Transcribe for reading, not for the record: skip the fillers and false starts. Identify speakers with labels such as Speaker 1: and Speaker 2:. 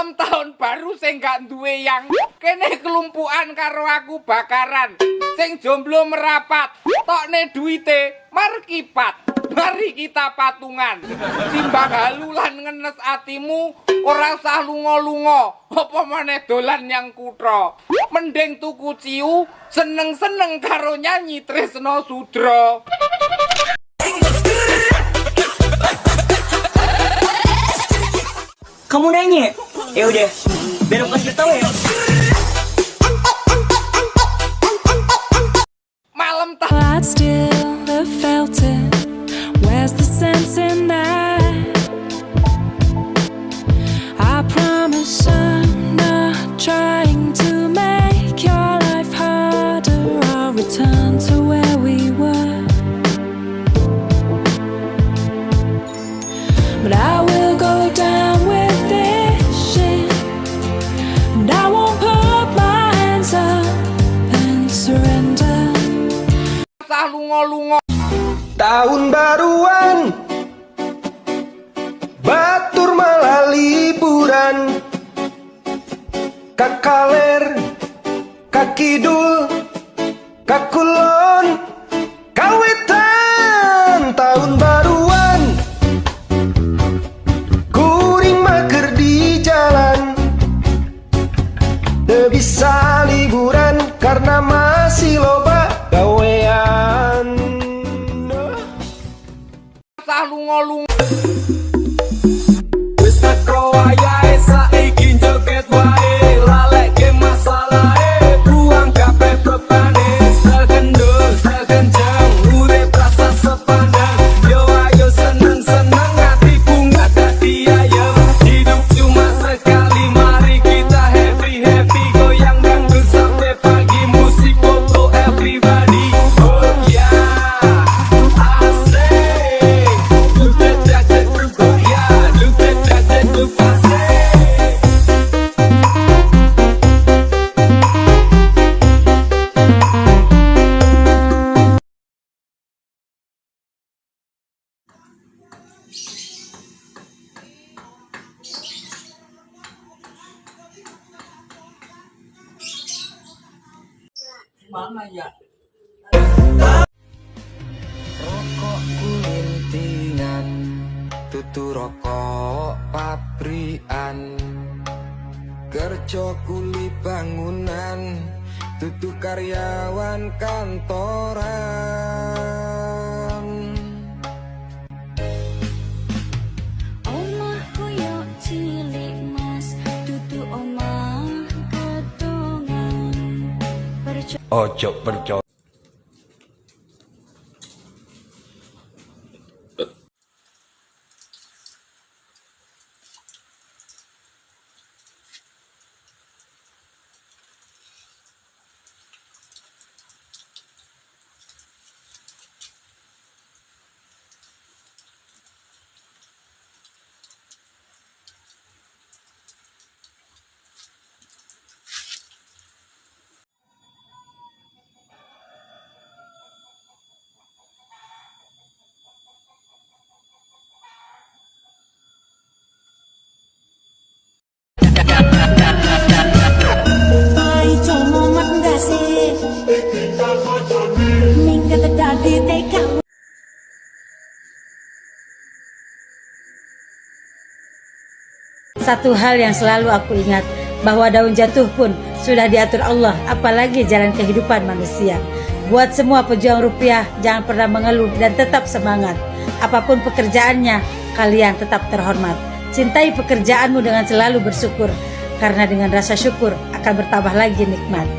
Speaker 1: Malam tahun baru sing gak duwe yang kene kelumpukan karo aku bakaran. Sing jomblo merapat, tokne duite markipat. Mari kita patungan. Timbang halu lan ngenes atimu, ora usah lunga-lunga. Apa maneh dolan yang kutha. Mending tuku ciu, seneng-seneng karo nyanyi Tresno Sudra.
Speaker 2: Kamu nanya? Ya udah, biar aku kasih tahu ya.
Speaker 1: Malam tahun
Speaker 3: I'd still have felt it. Where's the sense in that? I promise I'm not trying to make your life harder. I'll return to where we were. But I will go down with this shit, and I won't put my hands up and surrender.
Speaker 1: usah lunga-lunga.
Speaker 4: Tahun baruan, batur malah liburan. Kakaler, kakidul, kakulon, kawetan. Tahun baruan, kuring mager di jalan. Teu bisa liburan karena masih loba gawean.
Speaker 1: Usah lunga-lunga.
Speaker 5: Wis teko wayahe saiki joget wae lalek ke masalahe buang kabeh bebane sekendul sekencang urip rasa sepandang yo ayo seneng-seneng hatiku gak dadi ayem hidup cuma sekali mari kita happy goyang dangdut sampai pagi musik foto everybody oh yeah asik do that oh yeah do that do asik.
Speaker 6: Rokok kulintingan, tutu rokok pabrikan, kerja kuli bangunan, tutu karyawan kantoran.
Speaker 3: Omah koyo cilik mas, dudu omah gedongan.
Speaker 6: Ojo percaya.
Speaker 7: Ay, como mandase. Minggat tadi teka.
Speaker 8: Satu hal yang selalu aku ingat, bahwa daun jatuh pun sudah diatur Allah, apalagi jalan kehidupan manusia. Buat semua pejuang rupiah, jangan pernah mengeluh dan tetap semangat. Apapun pekerjaannya, kalian tetap terhormat. Cintai pekerjaanmu dengan selalu bersyukur, karena dengan rasa syukur akan bertambah lagi nikmat.